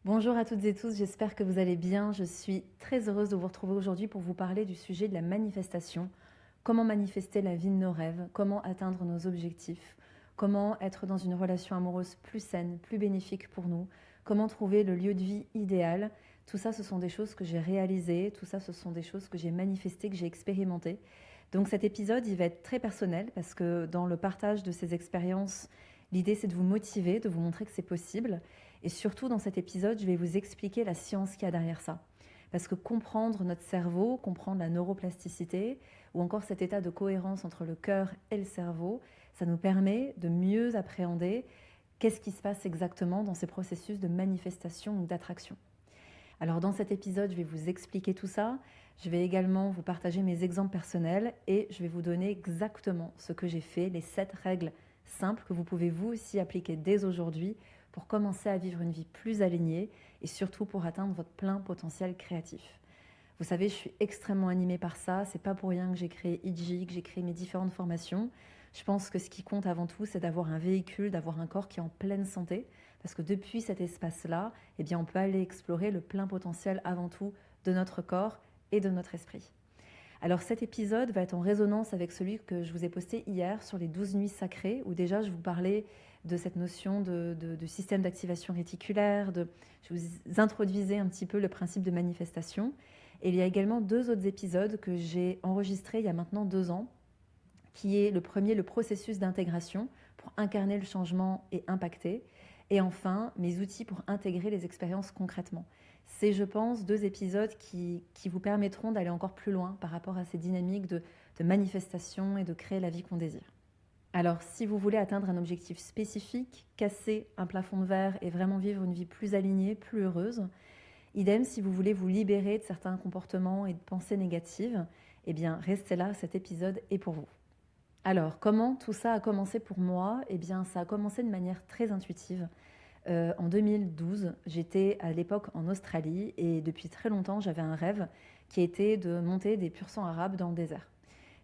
Bonjour à toutes et tous, j'espère que vous allez bien. Je suis très heureuse de vous retrouver aujourd'hui pour vous parler du sujet de la manifestation. Comment manifester la vie de nos rêves, comment atteindre nos objectifs, comment être dans une relation amoureuse plus saine, plus bénéfique pour nous, comment trouver le lieu de vie idéal. Tout ça, ce sont des choses que j'ai réalisées, tout ça, ce sont des choses que j'ai manifestées, que j'ai expérimentées. Donc cet épisode, il va être très personnel parce que dans le partage de ces expériences, l'idée c'est de vous motiver, de vous montrer que c'est possible. Et surtout dans cet épisode, je vais vous expliquer la science qu'il y a derrière ça. Parce que comprendre notre cerveau, comprendre la neuroplasticité, ou encore cet état de cohérence entre le cœur et le cerveau, ça nous permet de mieux appréhender qu'est-ce qui se passe exactement dans ces processus de manifestation ou d'attraction. Alors dans cet épisode, je vais vous expliquer tout ça. Je vais également vous partager mes exemples personnels et je vais vous donner exactement ce que j'ai fait, les 7 règles simples que vous pouvez vous aussi appliquer dès aujourd'hui pour commencer à vivre une vie plus alignée et surtout pour atteindre votre plein potentiel créatif. Vous savez, je suis extrêmement animée par ça. C'est pas pour rien que j'ai créé IDJI, que j'ai créé mes différentes formations. Je pense que ce qui compte avant tout, c'est d'avoir un véhicule, d'avoir un corps qui est en pleine santé. Parce que depuis cet espace-là, eh bien, on peut aller explorer le plein potentiel avant tout de notre corps et de notre esprit. Alors cet épisode va être en résonance avec celui que je vous ai posté hier sur les 12 nuits sacrées, où déjà je vous parlais de cette notion de système d'activation réticulaire, je vous introduisais un petit peu le principe de manifestation. Et il y a également 2 autres épisodes que j'ai enregistrés il y a maintenant 2 ans, qui est le premier, le processus d'intégration pour incarner le changement et impacter. Et enfin, mes outils pour intégrer les expériences concrètement. C'est, je pense, 2 épisodes qui vous permettront d'aller encore plus loin par rapport à ces dynamiques de manifestation et de créer la vie qu'on désire. Alors, si vous voulez atteindre un objectif spécifique, casser un plafond de verre et vraiment vivre une vie plus alignée, plus heureuse, idem si vous voulez vous libérer de certains comportements et de pensées négatives, eh bien, restez là, cet épisode est pour vous. Alors, comment tout ça a commencé pour moi? Eh bien, ça a commencé de manière très intuitive. En 2012, j'étais à l'époque en Australie et depuis très longtemps, j'avais un rêve qui était de monter des pur-sang arabes dans le désert.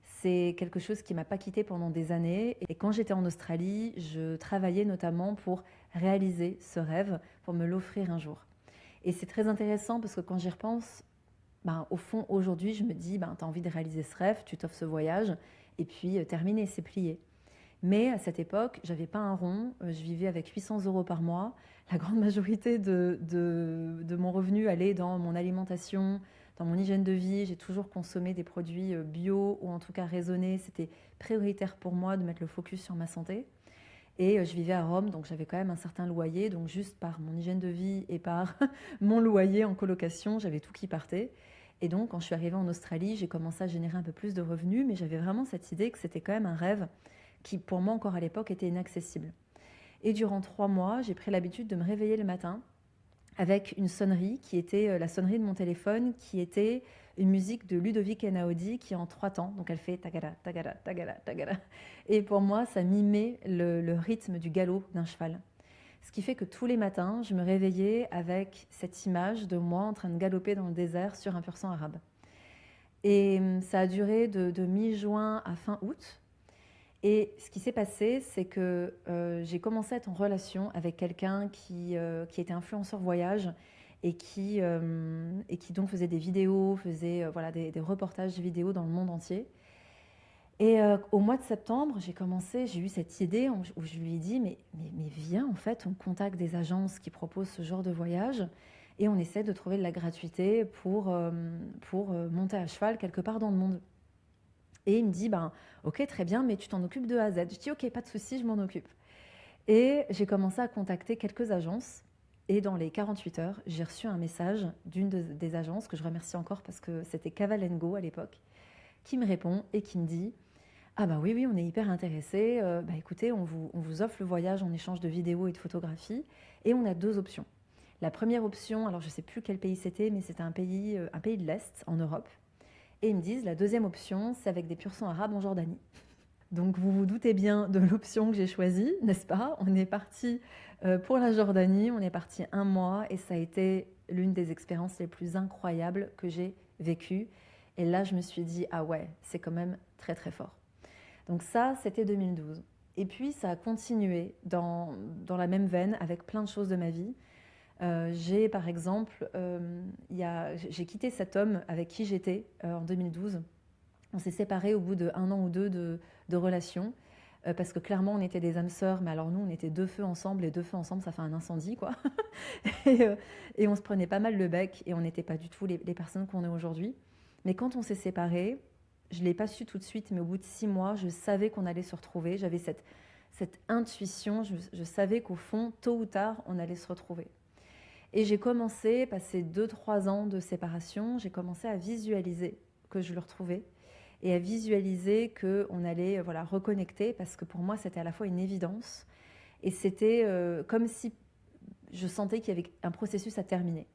C'est quelque chose qui m'a pas quitté pendant des années. Et quand j'étais en Australie, je travaillais notamment pour réaliser ce rêve, pour me l'offrir un jour. Et c'est très intéressant parce que quand j'y repense, ben, au fond, aujourd'hui, je me dis, ben, tu as envie de réaliser ce rêve, tu t'offres ce voyage, et puis terminé, c'est plié. Mais à cette époque, j'avais pas un rond, je vivais avec 800 euros par mois. La grande majorité de mon revenu allait dans mon alimentation, dans mon hygiène de vie. J'ai toujours consommé des produits bio ou en tout cas raisonnés. C'était prioritaire pour moi de mettre le focus sur ma santé. Et je vivais à Rome, donc j'avais quand même un certain loyer. Donc juste par mon hygiène de vie et par mon loyer en colocation, j'avais tout qui partait. Et donc quand je suis arrivée en Australie, j'ai commencé à générer un peu plus de revenus, mais j'avais vraiment cette idée que c'était quand même un rêve qui pour moi encore à l'époque était inaccessible. Et durant 3 mois, j'ai pris l'habitude de me réveiller le matin avec une sonnerie qui était la sonnerie de mon téléphone, qui était une musique de Ludovic Einaudi qui est en 3 temps. Donc elle fait tagada, tagada, tagada, tagada. Et pour moi, ça mimait le rythme du galop d'un cheval. Ce qui fait que tous les matins, je me réveillais avec cette image de moi en train de galoper dans le désert sur un pur-sang arabe. Et ça a duré de mi-juin à fin août. Et ce qui s'est passé, c'est que j'ai commencé à être en relation avec quelqu'un qui était influenceur voyage et qui donc faisait des vidéos, faisait voilà, des reportages vidéo dans le monde entier. Et au mois de septembre, j'ai eu cette idée où je lui ai dit, mais viens, en fait, on contacte des agences qui proposent ce genre de voyage et on essaie de trouver de la gratuité pour monter à cheval quelque part dans le monde. Et il me dit, ben, ok, très bien, mais tu t'en occupes de A à Z. Je dis, ok, pas de souci, je m'en occupe. Et j'ai commencé à contacter quelques agences. Et dans les 48 heures, j'ai reçu un message des agences, que je remercie encore parce que c'était Caval Go à l'époque, qui me répond et qui me dit, ah bah oui, oui, on est hyper intéressés. Bah écoutez, on vous offre le voyage en échange de vidéos et de photographies. Et on a 2 options. La première option, alors je ne sais plus quel pays c'était, mais c'était un pays de l'Est, en Europe. Et ils me disent, la deuxième option, c'est avec des pur-sang arabes en Jordanie. Donc vous vous doutez bien de l'option que j'ai choisie, n'est-ce pas? On est parti pour la Jordanie, on est parti un mois et ça a été l'une des expériences les plus incroyables que j'ai vécues. Et là, je me suis dit, ah ouais, c'est quand même très très fort. Donc ça, c'était 2012. Et puis, ça a continué dans la même veine avec plein de choses de ma vie. J'ai par exemple, j'ai quitté cet homme avec qui j'étais en 2012. On s'est séparés au bout d'1 an ou 2 de relation, parce que clairement on était des âmes sœurs, mais alors nous on était 2 feux ensemble, et 2 feux ensemble ça fait un incendie quoi. Et, et on se prenait pas mal le bec, et on n'était pas du tout les personnes qu'on est aujourd'hui. Mais quand on s'est séparés, je ne l'ai pas su tout de suite, mais au bout de 6 mois, je savais qu'on allait se retrouver. J'avais cette intuition, je savais qu'au fond, tôt ou tard, on allait se retrouver. Et j'ai commencé, passé 2-3 ans de séparation, j'ai commencé à visualiser que je le retrouvais et à visualiser qu'on allait voilà, reconnecter, parce que pour moi, c'était à la fois une évidence et c'était comme si je sentais qu'il y avait un processus à terminer.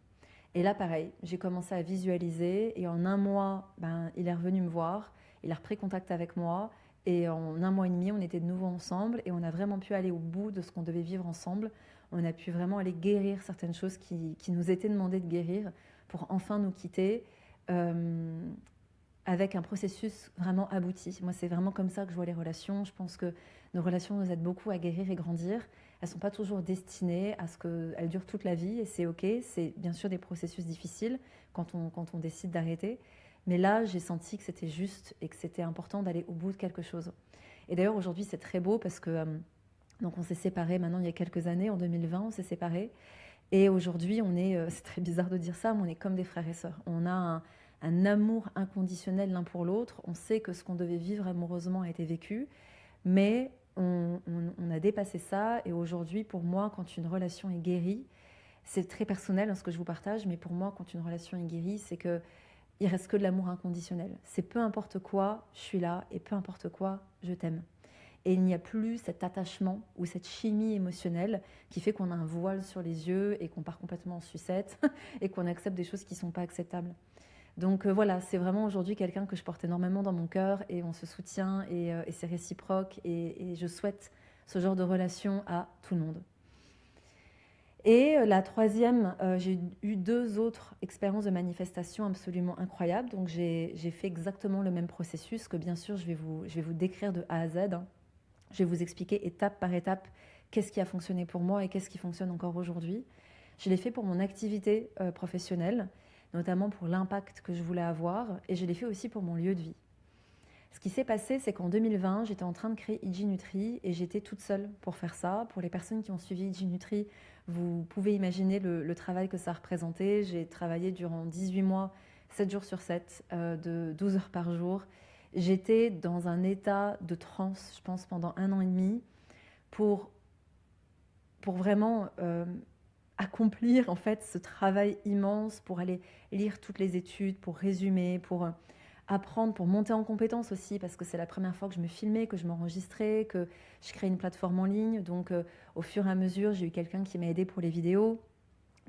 Et là, pareil, j'ai commencé à visualiser et en 1 mois, ben, il est revenu me voir, il a repris contact avec moi et en 1 mois et demi, on était de nouveau ensemble et on a vraiment pu aller au bout de ce qu'on devait vivre ensemble. On a pu vraiment aller guérir certaines choses qui nous étaient demandées de guérir pour enfin nous quitter euh, avec un processus vraiment abouti. Moi, c'est vraiment comme ça que je vois les relations. Je pense que nos relations nous aident beaucoup à guérir et grandir. Elles ne sont pas toujours destinées à ce qu'elles durent toute la vie, et c'est OK. C'est bien sûr des processus difficiles quand on décide d'arrêter. Mais là, j'ai senti que c'était juste et que c'était important d'aller au bout de quelque chose. Et d'ailleurs, aujourd'hui, c'est très beau parce que donc on s'est séparés maintenant il y a quelques années, en 2020, on s'est séparés. Et aujourd'hui, on est, c'est très bizarre de dire ça, mais on est comme des frères et sœurs. On a un amour inconditionnel l'un pour l'autre. On sait que ce qu'on devait vivre amoureusement a été vécu, mais on a dépassé ça. Et aujourd'hui, pour moi, quand une relation est guérie, c'est très personnel, hein, ce que je vous partage, mais pour moi, quand une relation est guérie, c'est que il reste que de l'amour inconditionnel. C'est peu importe quoi, je suis là, et peu importe quoi, je t'aime. Et il n'y a plus cet attachement ou cette chimie émotionnelle qui fait qu'on a un voile sur les yeux et qu'on part complètement en sucette et qu'on accepte des choses qui ne sont pas acceptables. Donc voilà, c'est vraiment aujourd'hui quelqu'un que je porte énormément dans mon cœur, et on se soutient, et c'est réciproque, et je souhaite ce genre de relation à tout le monde. Et la troisième, j'ai eu 2 autres expériences de manifestation absolument incroyables. Donc j'ai fait exactement le même processus que bien sûr je vais vous décrire de A à Z, hein. Je vais vous expliquer étape par étape qu'est-ce qui a fonctionné pour moi et qu'est-ce qui fonctionne encore aujourd'hui. Je l'ai fait pour mon activité professionnelle, notamment pour l'impact que je voulais avoir, et je l'ai fait aussi pour mon lieu de vie. Ce qui s'est passé, c'est qu'en 2020, j'étais en train de créer IG Nutri et j'étais toute seule pour faire ça. Pour les personnes qui ont suivi IG Nutri, vous pouvez imaginer le travail que ça représentait. J'ai travaillé durant 18 mois, 7 jours sur 7, de 12 heures par jour. J'étais dans un état de transe, je pense, pendant 1 an et demi pour, pour vraiment accomplir en fait ce travail immense, pour aller lire toutes les études, pour résumer, pour apprendre, pour monter en compétences aussi, parce que c'est la première fois que je me filmais, que je m'enregistrais, que je créais une plateforme en ligne. Donc au fur et à mesure, j'ai eu quelqu'un qui m'a aidé pour les vidéos,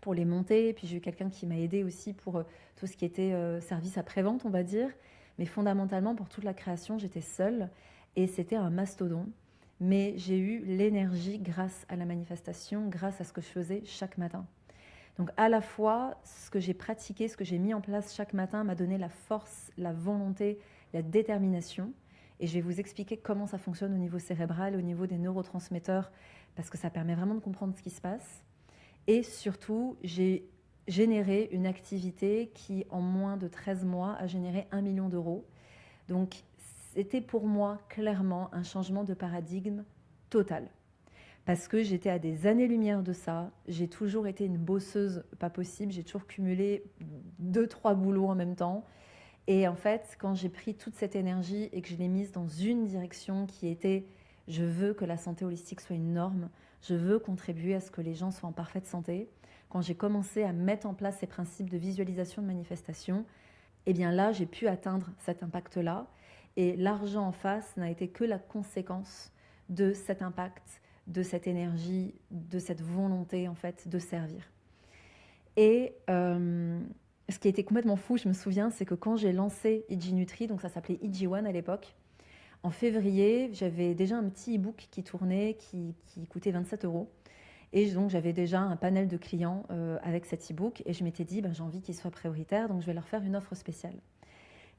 pour les monter, et puis j'ai eu quelqu'un qui m'a aidé aussi pour tout ce qui était service après-vente, on va dire. Mais fondamentalement, pour toute la création, j'étais seule, et c'était un mastodon. Mais j'ai eu l'énergie grâce à la manifestation, grâce à ce que je faisais chaque matin. Donc à la fois, ce que j'ai pratiqué, ce que j'ai mis en place chaque matin m'a donné la force, la volonté, la détermination. Et je vais vous expliquer comment ça fonctionne au niveau cérébral, au niveau des neurotransmetteurs, parce que ça permet vraiment de comprendre ce qui se passe. Et surtout, j'ai généré une activité qui, en moins de 13 mois, a généré 1 million d'euros. Donc c'était pour moi clairement un changement de paradigme total. Parce que j'étais à des années-lumière de ça. J'ai toujours été une bosseuse pas possible. J'ai toujours cumulé 2, 3 boulots en même temps. Et en fait, quand j'ai pris toute cette énergie et que je l'ai mise dans une direction qui était je veux que la santé holistique soit une norme, je veux contribuer à ce que les gens soient en parfaite santé, quand j'ai commencé à mettre en place ces principes de visualisation, de manifestation, eh bien là, j'ai pu atteindre cet impact-là. Et l'argent en face n'a été que la conséquence de cet impact, de cette énergie, de cette volonté en fait de servir. Et ce qui a été complètement fou, je me souviens, c'est que quand j'ai lancé IG Nutri, donc ça s'appelait IG One à l'époque, en février, j'avais déjà un petit e-book qui tournait, qui coûtait 27 euros. Et donc j'avais déjà un panel de clients avec cet e-book, et je m'étais dit, ben, j'ai envie qu'ils soient prioritaires, donc je vais leur faire une offre spéciale.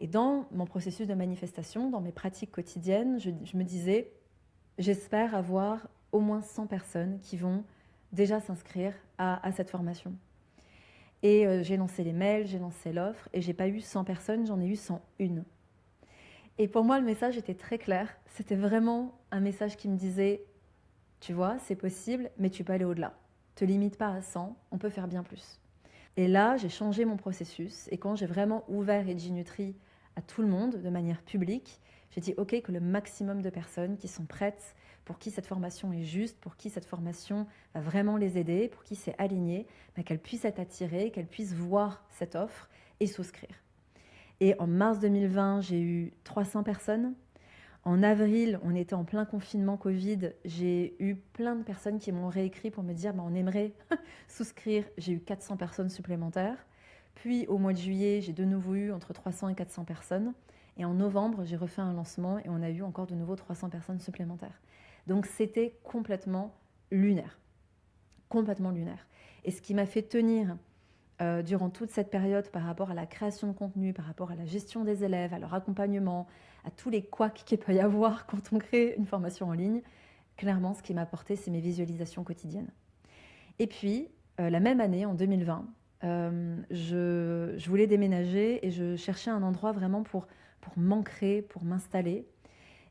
Et dans mon processus de manifestation, dans mes pratiques quotidiennes, je me disais, j'espère avoir au moins 100 personnes qui vont déjà s'inscrire à cette formation. Et j'ai lancé les mails, j'ai lancé l'offre, et j'ai pas eu 100 personnes, j'en ai eu 101. Et pour moi, le message était très clair. C'était vraiment un message qui me disait, tu vois, c'est possible, mais tu peux aller au-delà. Te limite pas à 100, on peut faire bien plus. Et là, j'ai changé mon processus. Et quand j'ai vraiment ouvert Edgy à tout le monde de manière publique, j'ai dit OK que le maximum de personnes qui sont prêtes, pour qui cette formation est juste, pour qui cette formation va vraiment les aider, pour qui c'est aligné, qu'elles puissent être attirées, qu'elles puissent voir cette offre et souscrire. Et en mars 2020, j'ai eu 300 personnes. En avril, on était en plein confinement Covid. J'ai eu plein de personnes qui m'ont réécrit pour me dire on aimerait souscrire. J'ai eu 400 personnes supplémentaires. Puis au mois de juillet, j'ai de nouveau eu entre 300 et 400 personnes. Et en novembre, j'ai refait un lancement et on a eu encore de nouveau 300 personnes supplémentaires. Donc c'était complètement lunaire. Complètement lunaire. Et ce qui m'a fait tenir durant toute cette période par rapport à la création de contenu, par rapport à la gestion des élèves, à leur accompagnement, à tous les couacs qu'il peut y avoir quand on crée une formation en ligne, clairement, ce qui m'a apporté, c'est mes visualisations quotidiennes. Et puis, la même année, en 2020, je voulais déménager et je cherchais un endroit vraiment pour m'ancrer, pour m'installer.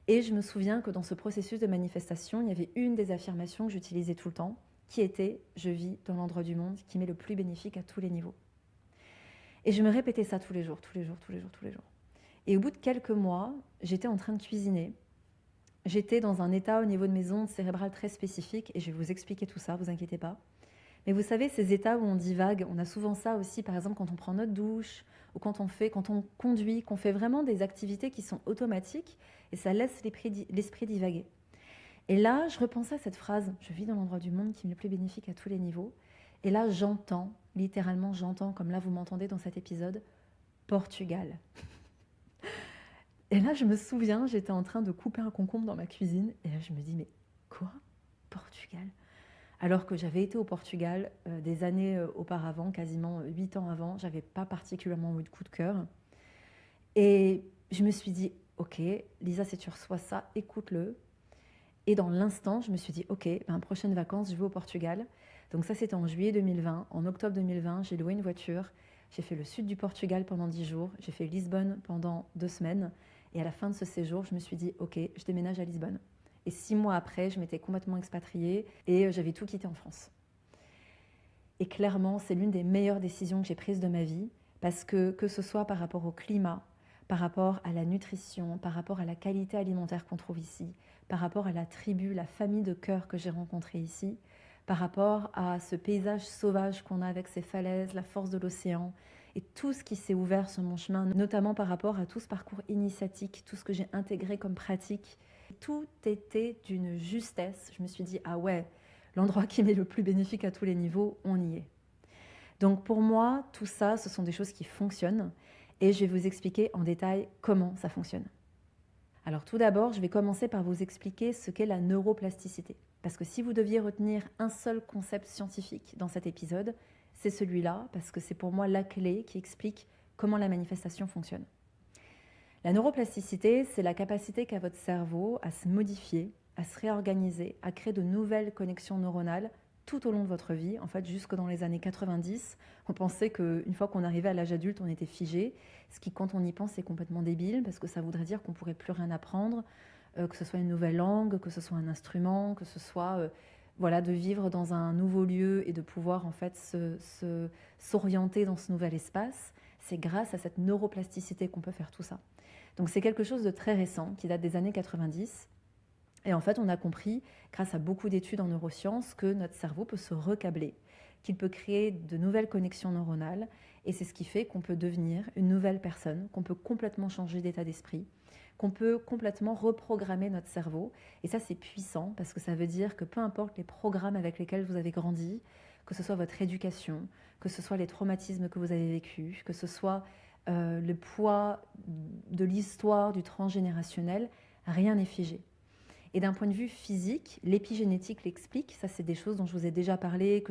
Et je me souviens que dans ce processus de manifestation, il y avait une des affirmations que j'utilisais tout le temps, qui était « je vis dans l'endroit du monde qui m'est le plus bénéfique à tous les niveaux ». Et je me répétais ça tous les jours, tous les jours, tous les jours, tous les jours. Et au bout de quelques mois, j'étais en train de cuisiner. J'étais dans un état au niveau de mes ondes cérébrales très spécifique, et je vais vous expliquer tout ça, vous inquiétez pas. Mais vous savez, ces états où on divague, on a souvent ça aussi, par exemple, quand on prend notre douche, ou quand on conduit, qu'on fait vraiment des activités qui sont automatiques, et ça laisse l'esprit divaguer. Et là, je repensais à cette phrase, je vis dans l'endroit du monde qui m'est le plus bénéfique à tous les niveaux. Et là, j'entends, littéralement j'entends, comme là vous m'entendez dans cet épisode, Portugal. Et là, je me souviens, j'étais en train de couper un concombre dans ma cuisine, et là, je me dis, mais quoi? Portugal? Alors que j'avais été au Portugal des années auparavant, quasiment 8 ans avant, j'avais pas particulièrement eu de coup de cœur. Et je me suis dit, ok, Lisa, si tu reçois ça, écoute-le. Et dans l'instant, je me suis dit, ok, prochaine vacances, je vais au Portugal. Donc ça, c'était en juillet 2020. En octobre 2020, j'ai loué une voiture. J'ai fait le sud du Portugal pendant 10 jours. J'ai fait Lisbonne pendant 2 semaines. Et à la fin de ce séjour, je me suis dit, ok, je déménage à Lisbonne. Et 6 mois après, je m'étais complètement expatriée et j'avais tout quitté en France. Et clairement, c'est l'une des meilleures décisions que j'ai prises de ma vie parce que ce soit par rapport au climat, par rapport à la nutrition, par rapport à la qualité alimentaire qu'on trouve ici, par rapport à la tribu, la famille de cœur que j'ai rencontrée ici, par rapport à ce paysage sauvage qu'on a avec ces falaises, la force de l'océan et tout ce qui s'est ouvert sur mon chemin, notamment par rapport à tout ce parcours initiatique, tout ce que j'ai intégré comme pratique. Tout était d'une justesse. Je me suis dit, ah ouais, l'endroit qui m'est le plus bénéfique à tous les niveaux, on y est. Donc pour moi, tout ça, ce sont des choses qui fonctionnent et je vais vous expliquer en détail comment ça fonctionne. Alors tout d'abord, je vais commencer par vous expliquer ce qu'est la neuroplasticité. Parce que si vous deviez retenir un seul concept scientifique dans cet épisode, c'est celui-là, parce que c'est pour moi la clé qui explique comment la manifestation fonctionne. La neuroplasticité, c'est la capacité qu'a votre cerveau à se modifier, à se réorganiser, à créer de nouvelles connexions neuronales tout au long de votre vie. En fait, jusque dans les années 90, on pensait qu'une fois qu'on arrivait à l'âge adulte, on était figé. Ce qui, quand on y pense, est complètement débile, parce que ça voudrait dire qu'on ne pourrait plus rien apprendre, que ce soit une nouvelle langue, que ce soit un instrument, que ce soit de vivre dans un nouveau lieu et de pouvoir en fait s'orienter dans ce nouvel espace. C'est grâce à cette neuroplasticité qu'on peut faire tout ça. Donc c'est quelque chose de très récent, qui date des années 90. Et en fait, on a compris, grâce à beaucoup d'études en neurosciences, que notre cerveau peut se recabler, qu'il peut créer de nouvelles connexions neuronales. Et c'est ce qui fait qu'on peut devenir une nouvelle personne, qu'on peut complètement changer d'état d'esprit, qu'on peut complètement reprogrammer notre cerveau. Et ça, c'est puissant, parce que ça veut dire que peu importe les programmes avec lesquels vous avez grandi, que ce soit votre éducation, que ce soit les traumatismes que vous avez vécus, que ce soit le poids de l'histoire du transgénérationnel, rien n'est figé. Et d'un point de vue physique, l'épigénétique l'explique. Ça, c'est des choses dont je vous ai déjà parlé,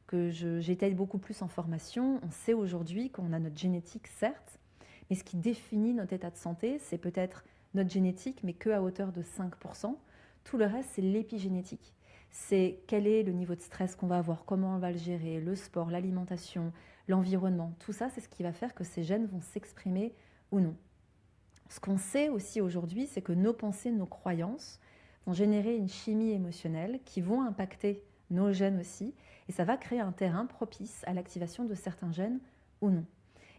que j'étais beaucoup plus en formation. On sait aujourd'hui qu'on a notre génétique, certes, mais ce qui définit notre état de santé, c'est peut-être notre génétique, mais qu'à hauteur de 5%. Tout le reste, c'est l'épigénétique. C'est quel est le niveau de stress qu'on va avoir, comment on va le gérer, le sport, l'alimentation, l'environnement. Tout ça, c'est ce qui va faire que ces gènes vont s'exprimer ou non. Ce qu'on sait aussi aujourd'hui, c'est que nos pensées, nos croyances vont générer une chimie émotionnelle qui vont impacter nos gènes aussi, et ça va créer un terrain propice à l'activation de certains gènes ou non.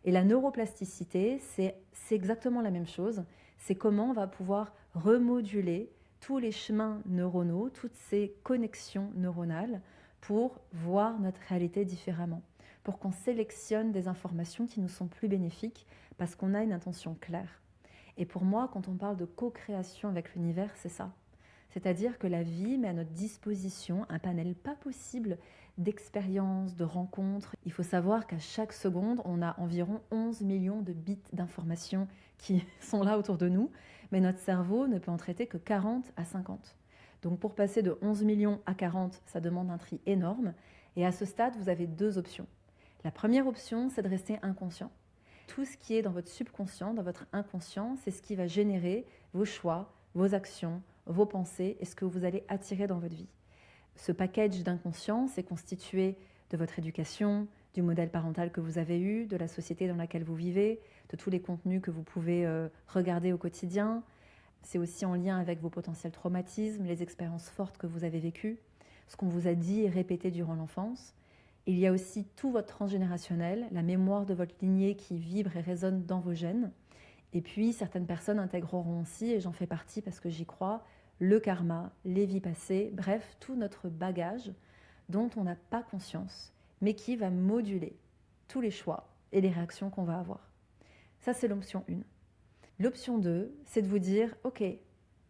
Et la neuroplasticité, c'est exactement la même chose. C'est comment on va pouvoir remoduler tous les chemins neuronaux, toutes ces connexions neuronales pour voir notre réalité différemment, pour qu'on sélectionne des informations qui nous sont plus bénéfiques parce qu'on a une intention claire. Et pour moi, quand on parle de co-création avec l'univers, c'est ça. C'est-à-dire que la vie met à notre disposition un panel pas possible d'expériences, de rencontres. Il faut savoir qu'à chaque seconde, on a environ 11 millions de bits d'informations qui sont là autour de nous, mais notre cerveau ne peut en traiter que 40 à 50. Donc pour passer de 11 millions à 40, ça demande un tri énorme. Et à ce stade, vous avez deux options. La première option, c'est de rester inconscient. Tout ce qui est dans votre subconscient, dans votre inconscient, c'est ce qui va générer vos choix, vos actions, vos pensées et ce que vous allez attirer dans votre vie. Ce package d'inconscient, c'est constitué de votre éducation, du modèle parental que vous avez eu, de la société dans laquelle vous vivez, de tous les contenus que vous pouvez regarder au quotidien. C'est aussi en lien avec vos potentiels traumatismes, les expériences fortes que vous avez vécues, ce qu'on vous a dit et répété durant l'enfance. Il y a aussi tout votre transgénérationnel, la mémoire de votre lignée qui vibre et résonne dans vos gènes. Et puis, certaines personnes intégreront aussi, et j'en fais partie parce que j'y crois, le karma, les vies passées, bref, tout notre bagage dont on n'a pas conscience, mais qui va moduler tous les choix et les réactions qu'on va avoir. Ça, c'est l'option 1. L'option 2, c'est de vous dire, ok,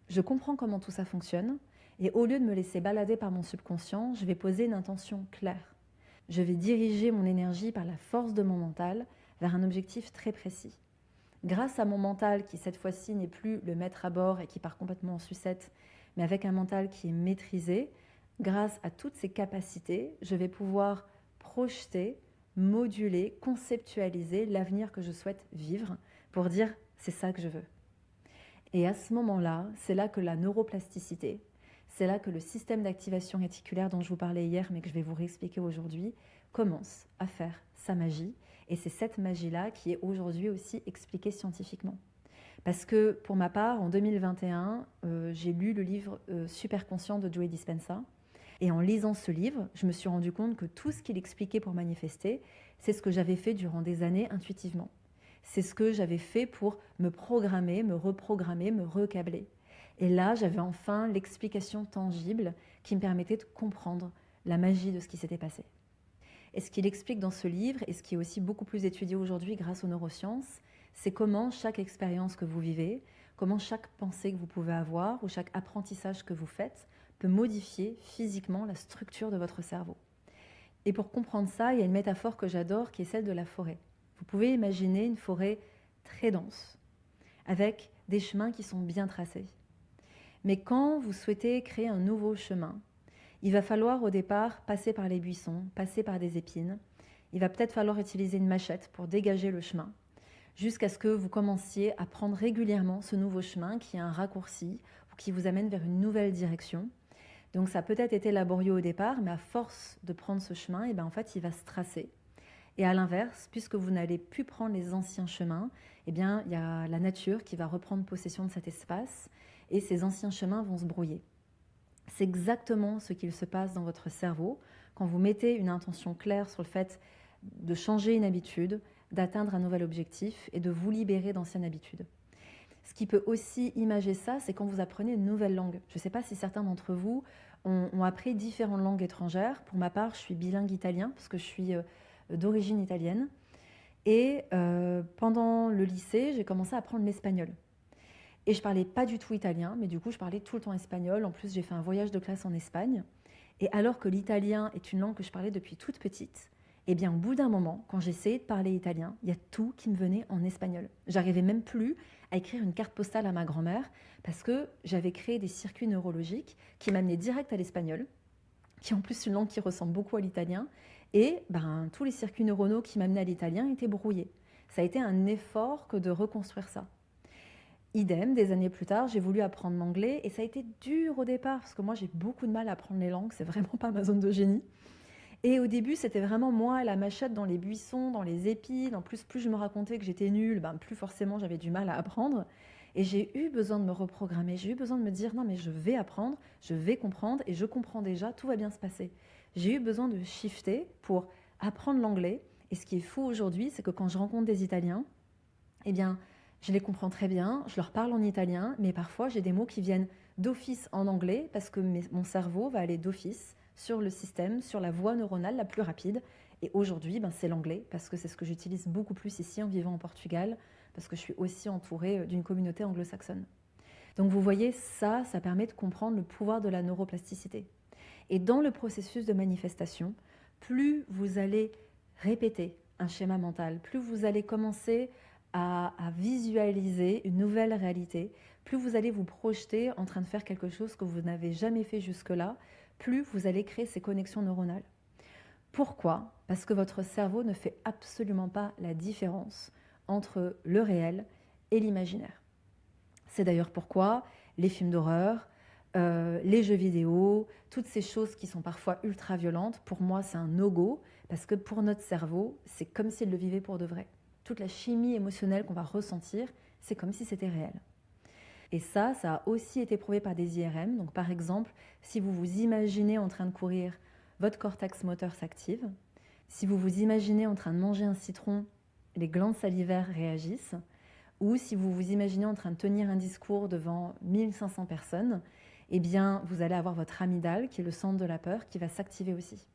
je comprends comment tout ça fonctionne, et au lieu de me laisser balader par mon subconscient, je vais poser une intention claire. Je vais diriger mon énergie par la force de mon mental vers un objectif très précis. Grâce à mon mental qui cette fois-ci n'est plus le maître à bord et qui part complètement en sucette, mais avec un mental qui est maîtrisé, grâce à toutes ces capacités, je vais pouvoir projeter, moduler, conceptualiser l'avenir que je souhaite vivre pour dire c'est ça que je veux. Et à ce moment-là, c'est là que la neuroplasticité, c'est là que le système d'activation réticulaire dont je vous parlais hier, mais que je vais vous réexpliquer aujourd'hui, commence à faire sa magie. Et c'est cette magie-là qui est aujourd'hui aussi expliquée scientifiquement. Parce que pour ma part, en 2021, j'ai lu le livre Super Conscient de Joe Dispenza. Et en lisant ce livre, je me suis rendu compte que tout ce qu'il expliquait pour manifester, c'est ce que j'avais fait durant des années intuitivement. C'est ce que j'avais fait pour me programmer, me reprogrammer, me recabler. Et là, j'avais enfin l'explication tangible qui me permettait de comprendre la magie de ce qui s'était passé. Et ce qu'il explique dans ce livre, et ce qui est aussi beaucoup plus étudié aujourd'hui grâce aux neurosciences, c'est comment chaque expérience que vous vivez, comment chaque pensée que vous pouvez avoir ou chaque apprentissage que vous faites peut modifier physiquement la structure de votre cerveau. Et pour comprendre ça, il y a une métaphore que j'adore qui est celle de la forêt. Vous pouvez imaginer une forêt très dense, avec des chemins qui sont bien tracés. Mais quand vous souhaitez créer un nouveau chemin, il va falloir au départ passer par les buissons, passer par des épines. Il va peut-être falloir utiliser une machette pour dégager le chemin, jusqu'à ce que vous commenciez à prendre régulièrement ce nouveau chemin qui est un raccourci ou qui vous amène vers une nouvelle direction. Donc ça a peut-être été laborieux au départ, mais à force de prendre ce chemin, et en fait, il va se tracer. Et à l'inverse, puisque vous n'allez plus prendre les anciens chemins, il y a la nature qui va reprendre possession de cet espace et ces anciens chemins vont se brouiller. C'est exactement ce qu'il se passe dans votre cerveau quand vous mettez une intention claire sur le fait de changer une habitude, d'atteindre un nouvel objectif et de vous libérer d'anciennes habitudes. Ce qui peut aussi imager ça, c'est quand vous apprenez une nouvelle langue. Je ne sais pas si certains d'entre vous ont appris différentes langues étrangères. Pour ma part, je suis bilingue italien parce que je suis d'origine italienne. Et pendant le lycée, j'ai commencé à apprendre l'espagnol. Et je ne parlais pas du tout italien, mais du coup, je parlais tout le temps espagnol. En plus, j'ai fait un voyage de classe en Espagne. Et alors que l'italien est une langue que je parlais depuis toute petite, eh bien, au bout d'un moment, quand j'essayais de parler italien, il y a tout qui me venait en espagnol. J'arrivais même plus à écrire une carte postale à ma grand-mère parce que j'avais créé des circuits neurologiques qui m'amenaient direct à l'espagnol, qui est en plus une langue qui ressemble beaucoup à l'italien. Et tous les circuits neuronaux qui m'amenaient à l'italien étaient brouillés. Ça a été un effort que de reconstruire ça. Idem, des années plus tard, j'ai voulu apprendre l'anglais et ça a été dur au départ parce que moi j'ai beaucoup de mal à apprendre les langues, c'est vraiment pas ma zone de génie. Et au début, c'était vraiment moi, la machette dans les buissons, dans les épis. En plus je me racontais que j'étais nulle, ben, plus forcément j'avais du mal à apprendre. Et j'ai eu besoin de me reprogrammer, j'ai eu besoin de me dire non mais je vais apprendre, je vais comprendre et je comprends déjà, tout va bien se passer. J'ai eu besoin de shifter pour apprendre l'anglais. Et ce qui est fou aujourd'hui, c'est que quand je rencontre des Italiens, eh bien, je les comprends très bien, je leur parle en italien, mais parfois j'ai des mots qui viennent d'office en anglais parce que mon cerveau va aller d'office sur le système, sur la voie neuronale la plus rapide. Et aujourd'hui, ben, c'est l'anglais parce que c'est ce que j'utilise beaucoup plus ici en vivant en Portugal, parce que je suis aussi entourée d'une communauté anglo-saxonne. Donc vous voyez, ça permet de comprendre le pouvoir de la neuroplasticité. Et dans le processus de manifestation, plus vous allez répéter un schéma mental, plus vous allez commencer à visualiser une nouvelle réalité, plus vous allez vous projeter en train de faire quelque chose que vous n'avez jamais fait jusque-là, plus vous allez créer ces connexions neuronales. Pourquoi? Parce que votre cerveau ne fait absolument pas la différence entre le réel et l'imaginaire. C'est d'ailleurs pourquoi les films d'horreur, les jeux vidéo, toutes ces choses qui sont parfois ultra violentes, pour moi c'est un no-go, parce que pour notre cerveau, c'est comme s'il le vivait pour de vrai. Toute la chimie émotionnelle qu'on va ressentir, c'est comme si c'était réel. Et ça a aussi été prouvé par des IRM. Donc par exemple, si vous vous imaginez en train de courir, votre cortex moteur s'active. Si vous vous imaginez en train de manger un citron, les glandes salivaires réagissent. Ou si vous vous imaginez en train de tenir un discours devant 1500 personnes, eh bien, vous allez avoir votre amygdale, qui est le centre de la peur, qui va s'activer aussi.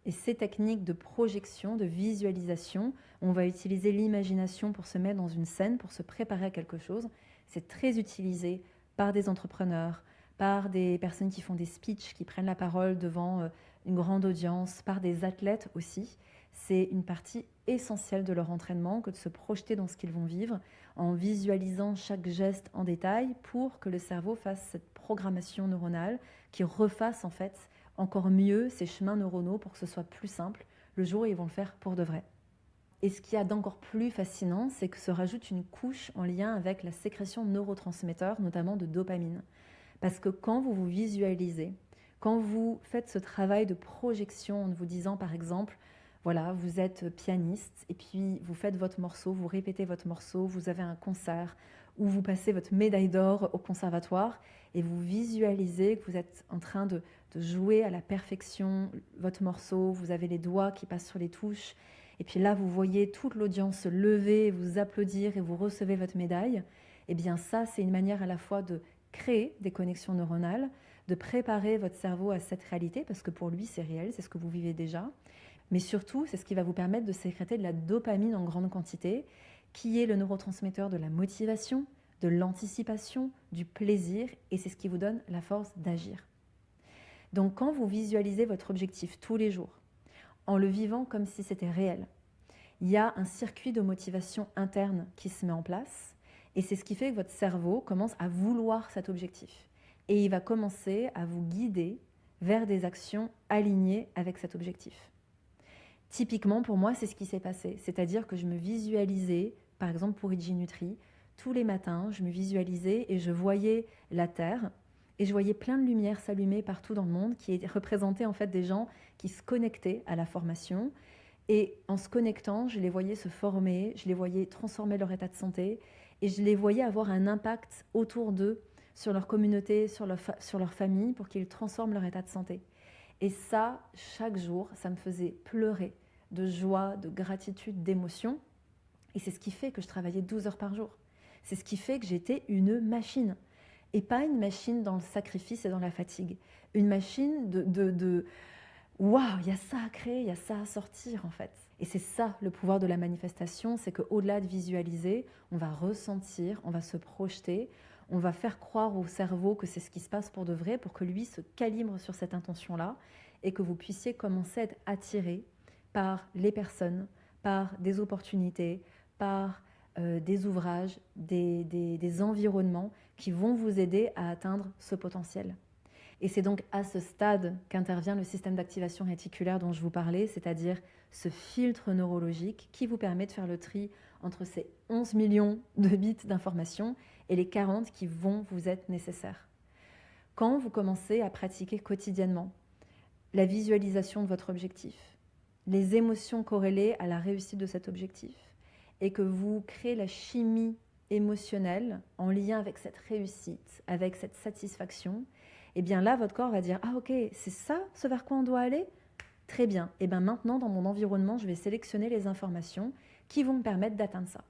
Et ces techniques de projection, de visualisation, on va utiliser l'imagination pour se mettre dans une scène, pour se préparer à quelque chose. C'est très utilisé par des entrepreneurs, par des personnes qui font des speeches, qui prennent la parole devant une grande audience, par des athlètes aussi. C'est une partie essentielle de leur entraînement que de se projeter dans ce qu'ils vont vivre en visualisant chaque geste en détail pour que le cerveau fasse cette programmation neuronale qui refasse en fait encore mieux ces chemins neuronaux pour que ce soit plus simple le jour où ils vont le faire pour de vrai. Et ce qu'il y a d'encore plus fascinant, c'est que se rajoute une couche en lien avec la sécrétion de neurotransmetteurs, notamment de dopamine. Parce que quand vous vous visualisez, quand vous faites ce travail de projection en vous disant par exemple, voilà, vous êtes pianiste et puis vous faites votre morceau, vous répétez votre morceau, vous avez un concert ou vous passez votre médaille d'or au conservatoire et vous visualisez que vous êtes en train de jouer à la perfection votre morceau, vous avez les doigts qui passent sur les touches et puis là vous voyez toute l'audience se lever, vous applaudir et vous recevez votre médaille. Eh bien ça, c'est une manière à la fois de créer des connexions neuronales, de préparer votre cerveau à cette réalité parce que pour lui c'est réel, c'est ce que vous vivez déjà. Mais surtout, c'est ce qui va vous permettre de sécréter de la dopamine en grande quantité, qui est le neurotransmetteur de la motivation, de l'anticipation, du plaisir, et c'est ce qui vous donne la force d'agir. Donc quand vous visualisez votre objectif tous les jours, en le vivant comme si c'était réel, il y a un circuit de motivation interne qui se met en place, et c'est ce qui fait que votre cerveau commence à vouloir cet objectif. Et il va commencer à vous guider vers des actions alignées avec cet objectif. Typiquement, pour moi, c'est ce qui s'est passé. C'est-à-dire que je me visualisais, par exemple pour IG Nutri, tous les matins, je me visualisais et je voyais la Terre et je voyais plein de lumières s'allumer partout dans le monde qui représentaient en fait des gens qui se connectaient à la formation. Et en se connectant, je les voyais se former, je les voyais transformer leur état de santé et je les voyais avoir un impact autour d'eux, sur leur communauté, sur leur famille, pour qu'ils transforment leur état de santé. Et ça, chaque jour, ça me faisait pleurer de joie, de gratitude, d'émotion. Et c'est ce qui fait que je travaillais 12 heures par jour. C'est ce qui fait que j'étais une machine. Et pas une machine dans le sacrifice et dans la fatigue. Une machine de waouh, il y a ça à créer, il y a ça à sortir en fait. Et c'est ça le pouvoir de la manifestation, c'est qu'au-delà de visualiser, on va ressentir, on va se projeter, on va faire croire au cerveau que c'est ce qui se passe pour de vrai, pour que lui se calibre sur cette intention-là et que vous puissiez commencer à être attiré par les personnes, par des opportunités, par des ouvrages, des environnements qui vont vous aider à atteindre ce potentiel. Et c'est donc à ce stade qu'intervient le système d'activation réticulaire dont je vous parlais, c'est-à-dire ce filtre neurologique qui vous permet de faire le tri entre ces 11 millions de bits d'informations et les 40 qui vont vous être nécessaires. Quand vous commencez à pratiquer quotidiennement la visualisation de votre objectif, les émotions corrélées à la réussite de cet objectif, et que vous créez la chimie émotionnelle en lien avec cette réussite, avec cette satisfaction, et bien là, votre corps va dire « Ah ok, c'est ça ce vers quoi on doit aller ? Très bien, et bien maintenant, dans mon environnement, je vais sélectionner les informations qui vont me permettre d'atteindre ça. »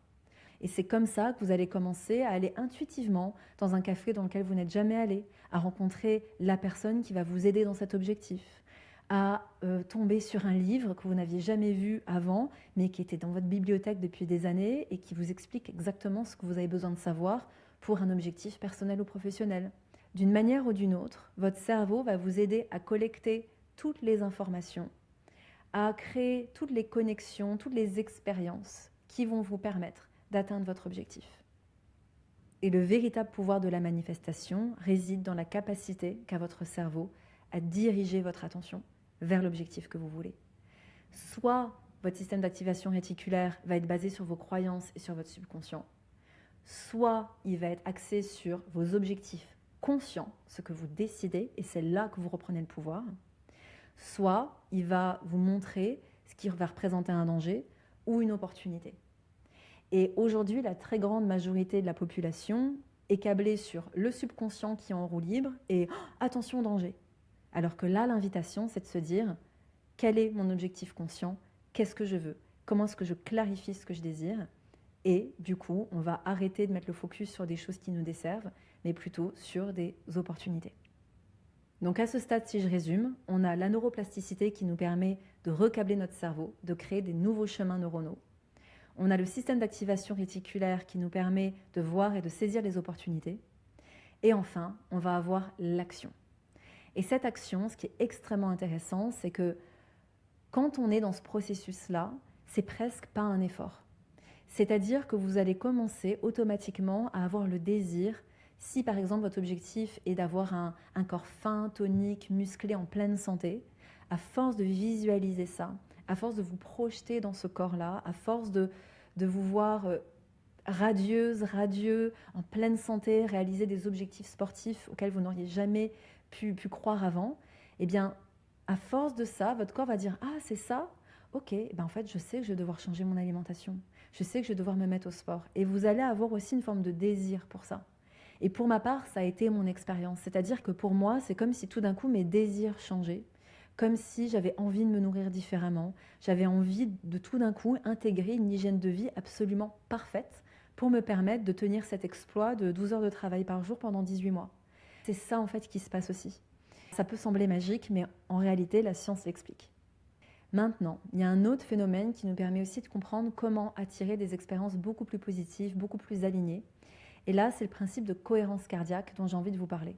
Et c'est comme ça que vous allez commencer à aller intuitivement dans un café dans lequel vous n'êtes jamais allé, à rencontrer la personne qui va vous aider dans cet objectif, à tomber sur un livre que vous n'aviez jamais vu avant, mais qui était dans votre bibliothèque depuis des années et qui vous explique exactement ce que vous avez besoin de savoir pour un objectif personnel ou professionnel. D'une manière ou d'une autre, votre cerveau va vous aider à collecter toutes les informations, à créer toutes les connexions, toutes les expériences qui vont vous permettre d'atteindre votre objectif. Et le véritable pouvoir de la manifestation réside dans la capacité qu'a votre cerveau à diriger votre attention vers l'objectif que vous voulez. Soit votre système d'activation réticulaire va être basé sur vos croyances et sur votre subconscient, soit il va être axé sur vos objectifs conscients, ce que vous décidez, et c'est là que vous reprenez le pouvoir, soit il va vous montrer ce qui va représenter un danger ou une opportunité. Et aujourd'hui, la très grande majorité de la population est câblée sur le subconscient qui est en roue libre et attention, danger. Alors que là, l'invitation, c'est de se dire quel est mon objectif conscient, qu'est-ce que je veux, comment est-ce que je clarifie ce que je désire. Et du coup, on va arrêter de mettre le focus sur des choses qui nous desservent, mais plutôt sur des opportunités. Donc à ce stade, si je résume, on a la neuroplasticité qui nous permet de recabler notre cerveau, de créer des nouveaux chemins neuronaux. On a le système d'activation réticulaire qui nous permet de voir et de saisir les opportunités. Et enfin, on va avoir l'action. Et cette action, ce qui est extrêmement intéressant, c'est que quand on est dans ce processus-là, c'est presque pas un effort. C'est-à-dire que vous allez commencer automatiquement à avoir le désir, si par exemple votre objectif est d'avoir un corps fin, tonique, musclé, en pleine santé, à force de visualiser ça, à force de vous projeter dans ce corps-là, à force de vous voir radieuse, radieux, en pleine santé, réaliser des objectifs sportifs auxquels vous n'auriez jamais pu croire avant, eh bien, à force de ça, votre corps va dire « Ah, c'est ça ? Ok, ben en fait, je sais que je vais devoir changer mon alimentation. Je sais que je vais devoir me mettre au sport. » Et vous allez avoir aussi une forme de désir pour ça. Et pour ma part, ça a été mon expérience. C'est-à-dire que pour moi, c'est comme si tout d'un coup, mes désirs changeaient. Comme si j'avais envie de me nourrir différemment. J'avais envie de tout d'un coup intégrer une hygiène de vie absolument parfaite pour me permettre de tenir cet exploit de 12 heures de travail par jour pendant 18 mois. C'est ça en fait qui se passe aussi. Ça peut sembler magique, mais en réalité, la science l'explique. Maintenant, il y a un autre phénomène qui nous permet aussi de comprendre comment attirer des expériences beaucoup plus positives, beaucoup plus alignées. Et là, c'est le principe de cohérence cardiaque dont j'ai envie de vous parler.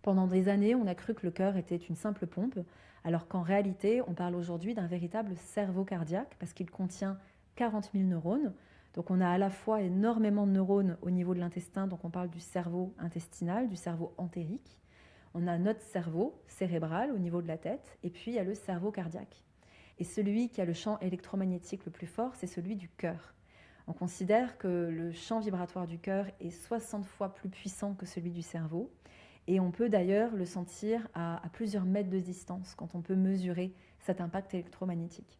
Pendant des années, on a cru que le cœur était une simple pompe, alors qu'en réalité, on parle aujourd'hui d'un véritable cerveau cardiaque parce qu'il contient 40 000 neurones. Donc on a à la fois énormément de neurones au niveau de l'intestin, donc on parle du cerveau intestinal, du cerveau entérique. On a notre cerveau cérébral au niveau de la tête, et puis il y a le cerveau cardiaque. Et celui qui a le champ électromagnétique le plus fort, c'est celui du cœur. On considère que le champ vibratoire du cœur est 60 fois plus puissant que celui du cerveau. Et on peut d'ailleurs le sentir à plusieurs mètres de distance quand on peut mesurer cet impact électromagnétique.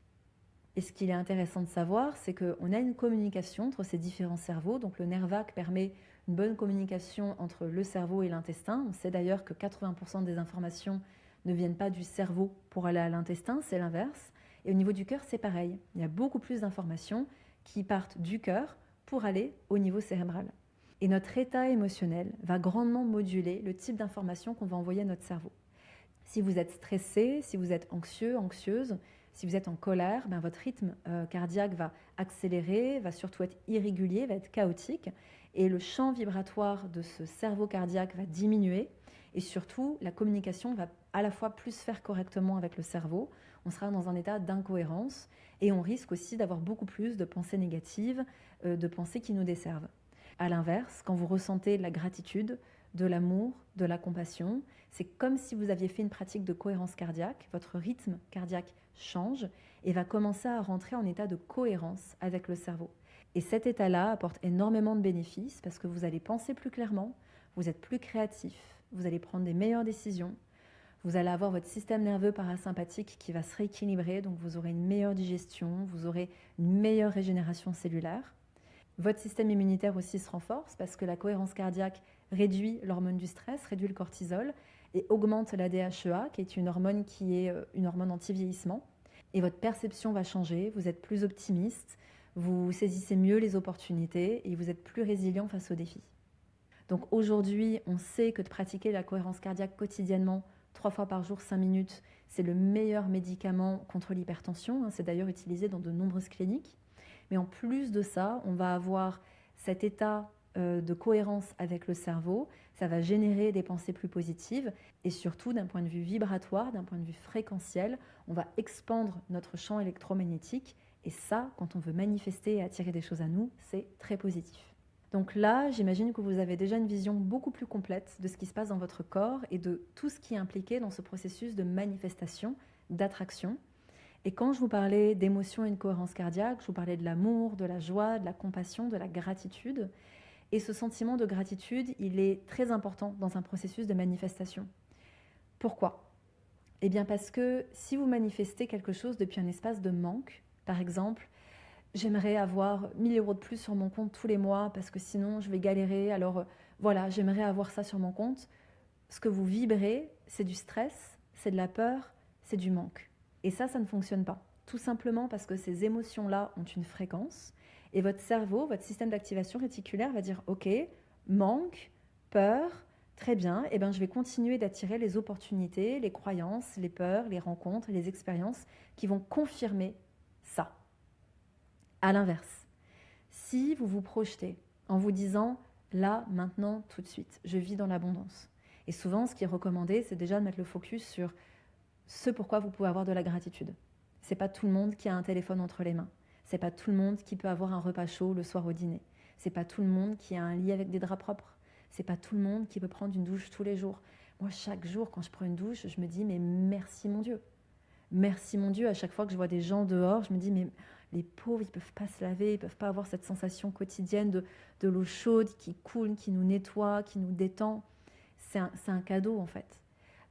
Et ce qu'il est intéressant de savoir, c'est qu'on a une communication entre ces différents cerveaux. Donc le nerf vague permet une bonne communication entre le cerveau et l'intestin. On sait d'ailleurs que 80% des informations ne viennent pas du cerveau pour aller à l'intestin, c'est l'inverse. Et au niveau du cœur, c'est pareil. Il y a beaucoup plus d'informations qui partent du cœur pour aller au niveau cérébral. Et notre état émotionnel va grandement moduler le type d'information qu'on va envoyer à notre cerveau. Si vous êtes stressé, si vous êtes anxieux, anxieuse, si vous êtes en colère, ben votre rythme cardiaque va accélérer, va surtout être irrégulier, va être chaotique. Et le champ vibratoire de ce cerveau cardiaque va diminuer. Et surtout, la communication va à la fois plus faire correctement avec le cerveau. On sera dans un état d'incohérence et on risque aussi d'avoir beaucoup plus de pensées négatives, de pensées qui nous desservent. À l'inverse, quand vous ressentez de la gratitude, de l'amour, de la compassion. C'est comme si vous aviez fait une pratique de cohérence cardiaque. Votre rythme cardiaque change et va commencer à rentrer en état de cohérence avec le cerveau. Et cet état-là apporte énormément de bénéfices parce que vous allez penser plus clairement, vous êtes plus créatif, vous allez prendre des meilleures décisions, vous allez avoir votre système nerveux parasympathique qui va se rééquilibrer, donc vous aurez une meilleure digestion, vous aurez une meilleure régénération cellulaire. Votre système immunitaire aussi se renforce parce que la cohérence cardiaque réduit l'hormone du stress, réduit le cortisol et augmente la DHEA, qui est une hormone anti-vieillissement. Et votre perception va changer, vous êtes plus optimiste, vous saisissez mieux les opportunités et vous êtes plus résilient face aux défis. Donc aujourd'hui, on sait que de pratiquer la cohérence cardiaque quotidiennement, 3 fois par jour, 5 minutes, c'est le meilleur médicament contre l'hypertension. C'est d'ailleurs utilisé dans de nombreuses cliniques. Mais en plus de ça, on va avoir cet état de cohérence avec le cerveau. Ça va générer des pensées plus positives. Et surtout, d'un point de vue vibratoire, d'un point de vue fréquentiel, on va expandre notre champ électromagnétique. Et ça, quand on veut manifester et attirer des choses à nous, c'est très positif. Donc là, j'imagine que vous avez déjà une vision beaucoup plus complète de ce qui se passe dans votre corps et de tout ce qui est impliqué dans ce processus de manifestation, d'attraction. Et quand je vous parlais d'émotion et de cohérence cardiaque, je vous parlais de l'amour, de la joie, de la compassion, de la gratitude. Et ce sentiment de gratitude, il est très important dans un processus de manifestation. Pourquoi ? Eh bien parce que si vous manifestez quelque chose depuis un espace de manque, par exemple, j'aimerais avoir 1 000 € de plus sur mon compte tous les mois parce que sinon je vais galérer, alors voilà, j'aimerais avoir ça sur mon compte. Ce que vous vibrez, c'est du stress, c'est de la peur, c'est du manque. Et ça ne fonctionne pas. Tout simplement parce que ces émotions-là ont une fréquence et votre cerveau, votre système d'activation réticulaire va dire « Ok, manque, peur, très bien, et ben je vais continuer d'attirer les opportunités, les croyances, les peurs, les rencontres, les expériences qui vont confirmer ça. » À l'inverse, si vous vous projetez en vous disant « Là, maintenant, tout de suite, je vis dans l'abondance ». Et souvent, ce qui est recommandé, c'est déjà de mettre le focus sur ce pourquoi vous pouvez avoir de la gratitude. C'est pas tout le monde qui a un téléphone entre les mains. C'est pas tout le monde qui peut avoir un repas chaud le soir au dîner. C'est pas tout le monde qui a un lit avec des draps propres. C'est pas tout le monde qui peut prendre une douche tous les jours. Moi, chaque jour, quand je prends une douche, je me dis mais merci mon Dieu. Merci mon Dieu. À chaque fois que je vois des gens dehors, je me dis mais les pauvres, ils peuvent pas se laver, ils peuvent pas avoir cette sensation quotidienne de l'eau chaude qui coule, qui nous nettoie, qui nous détend. C'est un cadeau en fait.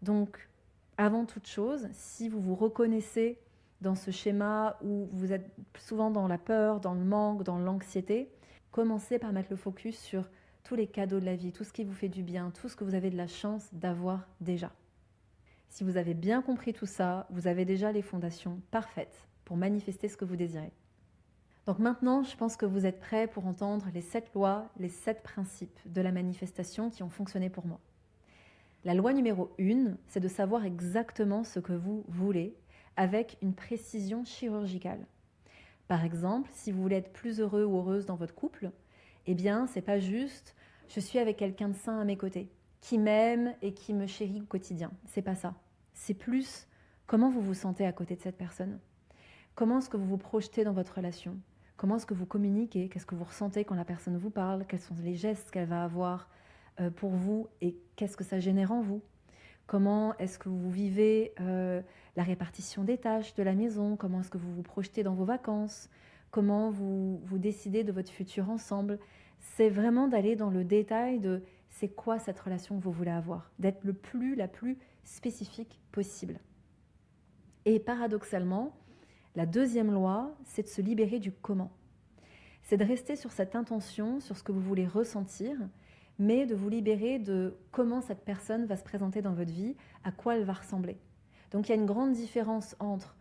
Donc, avant toute chose, si vous vous reconnaissez dans ce schéma où vous êtes souvent dans la peur, dans le manque, dans l'anxiété, commencez par mettre le focus sur tous les cadeaux de la vie, tout ce qui vous fait du bien, tout ce que vous avez de la chance d'avoir déjà. Si vous avez bien compris tout ça, vous avez déjà les fondations parfaites pour manifester ce que vous désirez. Donc maintenant, je pense que vous êtes prêts pour entendre les 7 lois, les 7 principes de la manifestation qui ont fonctionné pour moi. La loi numéro 1, c'est de savoir exactement ce que vous voulez avec une précision chirurgicale. Par exemple, si vous voulez être plus heureux ou heureuse dans votre couple, eh bien, c'est pas juste « je suis avec quelqu'un de sain à mes côtés, qui m'aime et qui me chérit au quotidien ». C'est pas ça. C'est plus comment vous vous sentez à côté de cette personne. Comment est-ce que vous vous projetez dans votre relation? Comment est-ce que vous communiquez? Qu'est-ce que vous ressentez quand la personne vous parle? Quels sont les gestes qu'elle va avoir pour vous et qu'est-ce que ça génère en vous? Comment est-ce que vous vivez la répartition des tâches de la maison? Comment est-ce que vous vous projetez dans vos vacances? Comment vous décidez de votre futur ensemble? C'est vraiment d'aller dans le détail de c'est quoi cette relation que vous voulez avoir, d'être la plus spécifique possible. Et paradoxalement, la deuxième loi, c'est de se libérer du comment. C'est de rester sur cette intention, sur ce que vous voulez ressentir, mais de vous libérer de comment cette personne va se présenter dans votre vie, à quoi elle va ressembler. Donc il y a une grande différence entre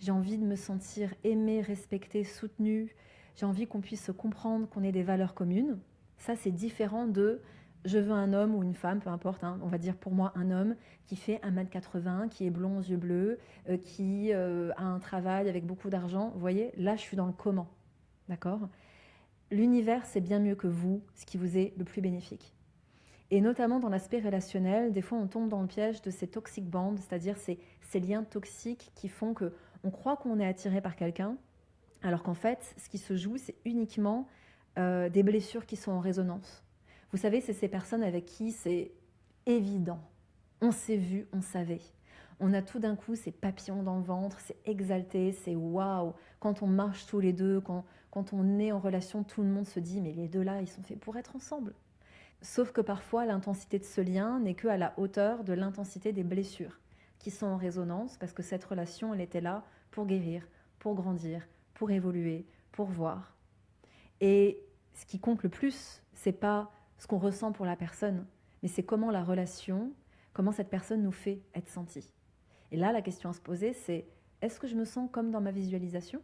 j'ai envie de me sentir aimée, respectée, soutenue, j'ai envie qu'on puisse se comprendre, qu'on ait des valeurs communes. Ça, c'est différent de je veux un homme ou une femme, peu importe, hein, on va dire pour moi un homme qui fait 1,80 m, qui est blond aux yeux bleus, qui a un travail avec beaucoup d'argent. Vous voyez, là, je suis dans le comment. D'accord ? L'univers, c'est bien mieux que vous, ce qui vous est le plus bénéfique. Et notamment dans l'aspect relationnel, des fois on tombe dans le piège de ces toxic bonds, c'est-à-dire ces liens toxiques qui font qu'on croit qu'on est attiré par quelqu'un, alors qu'en fait, ce qui se joue, c'est uniquement des blessures qui sont en résonance. Vous savez, c'est ces personnes avec qui c'est évident. On s'est vu, on savait. On a tout d'un coup ces papillons dans le ventre, c'est exalté, c'est waouh. Quand on marche tous les deux, quand on est en relation, tout le monde se dit mais les deux là, ils sont faits pour être ensemble. Sauf que parfois, l'intensité de ce lien n'est qu'à la hauteur de l'intensité des blessures qui sont en résonance parce que cette relation, elle était là pour guérir, pour grandir, pour évoluer, pour voir. Et ce qui compte le plus, c'est pas ce qu'on ressent pour la personne, mais c'est comment la relation, comment cette personne nous fait être sentie. Et là, la question à se poser, c'est est-ce que je me sens comme dans ma visualisation?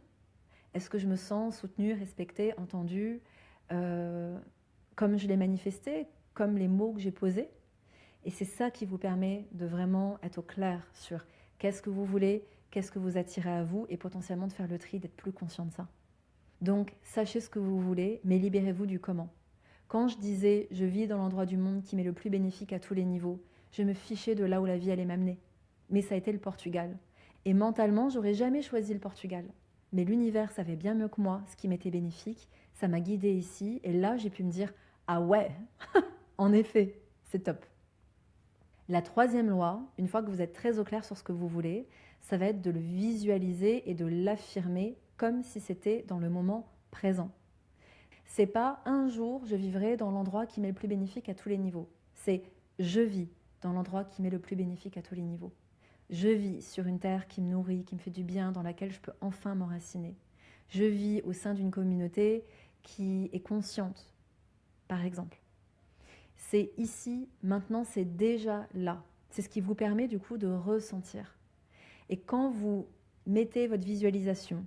Est-ce que je me sens soutenue, respectée, entendue, comme je l'ai manifesté, comme les mots que j'ai posés? Et c'est ça qui vous permet de vraiment être au clair sur qu'est-ce que vous voulez, qu'est-ce que vous attirez à vous, et potentiellement de faire le tri, d'être plus conscient de ça. Donc, sachez ce que vous voulez, mais libérez-vous du comment. Quand je disais « je vis dans l'endroit du monde qui m'est le plus bénéfique à tous les niveaux », je me fichais de là où la vie allait m'amener. Mais ça a été le Portugal. Et mentalement, j'aurais jamais choisi le Portugal. Mais l'univers savait bien mieux que moi ce qui m'était bénéfique. Ça m'a guidée ici. Et là, j'ai pu me dire « ah ouais, en effet, c'est top ». La troisième loi, une fois que vous êtes très au clair sur ce que vous voulez, ça va être de le visualiser et de l'affirmer comme si c'était dans le moment présent. C'est pas un jour je vivrai dans l'endroit qui m'est le plus bénéfique à tous les niveaux. C'est je vis dans l'endroit qui m'est le plus bénéfique à tous les niveaux. Je vis sur une terre qui me nourrit, qui me fait du bien, dans laquelle je peux enfin m'enraciner. Je vis au sein d'une communauté qui est consciente, par exemple. C'est ici, maintenant, c'est déjà là. C'est ce qui vous permet du coup de ressentir. Et quand vous mettez votre visualisation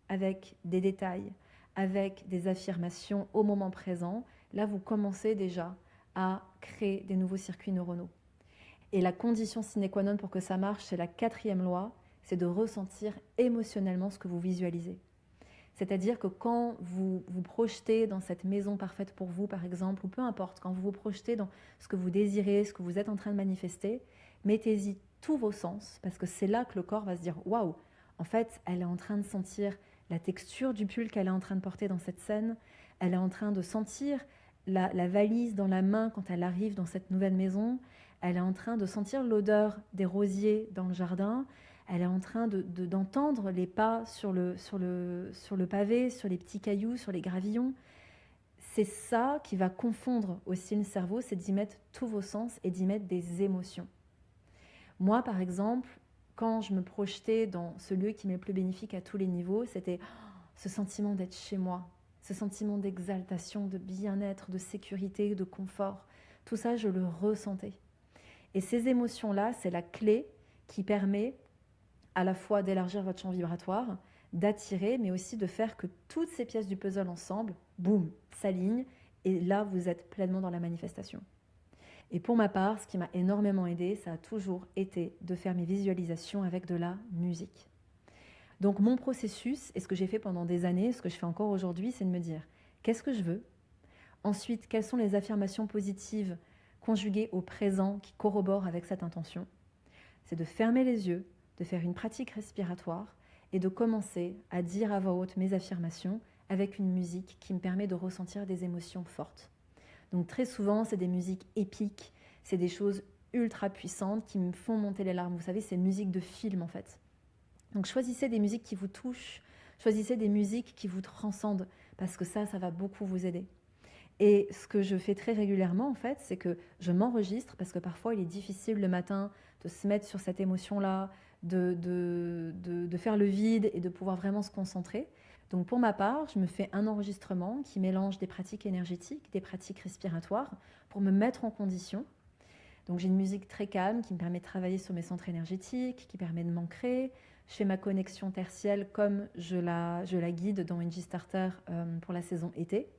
avec des détails, avec des affirmations au moment présent, là vous commencez déjà à créer des nouveaux circuits neuronaux. Et la condition sine qua non pour que ça marche, c'est la quatrième loi, c'est de ressentir émotionnellement ce que vous visualisez. C'est-à-dire que quand vous vous projetez dans cette maison parfaite pour vous, par exemple, ou peu importe, quand vous vous projetez dans ce que vous désirez, ce que vous êtes en train de manifester, mettez-y tous vos sens, parce que c'est là que le corps va se dire « waouh, en fait, elle est en train de sentir la texture du pull qu'elle est en train de porter dans cette scène, elle est en train de sentir la valise dans la main quand elle arrive dans cette nouvelle maison, elle est en train de sentir l'odeur des rosiers dans le jardin, elle est en train d'entendre les pas sur le pavé, sur les petits cailloux, sur les gravillons. » C'est ça qui va confondre aussi le cerveau, c'est d'y mettre tous vos sens et d'y mettre des émotions. Moi, par exemple, quand je me projetais dans ce lieu qui m'est le plus bénéfique à tous les niveaux, c'était ce sentiment d'être chez moi, ce sentiment d'exaltation, de bien-être, de sécurité, de confort. Tout ça, je le ressentais. Et ces émotions-là, c'est la clé qui permet à la fois d'élargir votre champ vibratoire, d'attirer, mais aussi de faire que toutes ces pièces du puzzle ensemble, boum, s'alignent, et là, vous êtes pleinement dans la manifestation. Et pour ma part, ce qui m'a énormément aidé, ça a toujours été de faire mes visualisations avec de la musique. Donc mon processus, et ce que j'ai fait pendant des années, ce que je fais encore aujourd'hui, c'est de me dire qu'est-ce que je veux? Ensuite, quelles sont les affirmations positives conjuguées au présent qui corroborent avec cette intention? C'est de fermer les yeux, de faire une pratique respiratoire et de commencer à dire à voix haute mes affirmations avec une musique qui me permet de ressentir des émotions fortes. Donc très souvent, c'est des musiques épiques, c'est des choses ultra puissantes qui me font monter les larmes. Vous savez, c'est musique de film en fait. Donc choisissez des musiques qui vous touchent, choisissez des musiques qui vous transcendent, parce que ça va beaucoup vous aider. Et ce que je fais très régulièrement en fait, c'est que je m'enregistre, parce que parfois il est difficile le matin de se mettre sur cette émotion-là, de faire le vide et de pouvoir vraiment se concentrer. Donc pour ma part, je me fais un enregistrement qui mélange des pratiques énergétiques, des pratiques respiratoires pour me mettre en condition. Donc j'ai une musique très calme qui me permet de travailler sur mes centres énergétiques, qui permet de m'ancrer. Je fais ma connexion tertielle comme je la guide dans Energy Starter pour la saison été.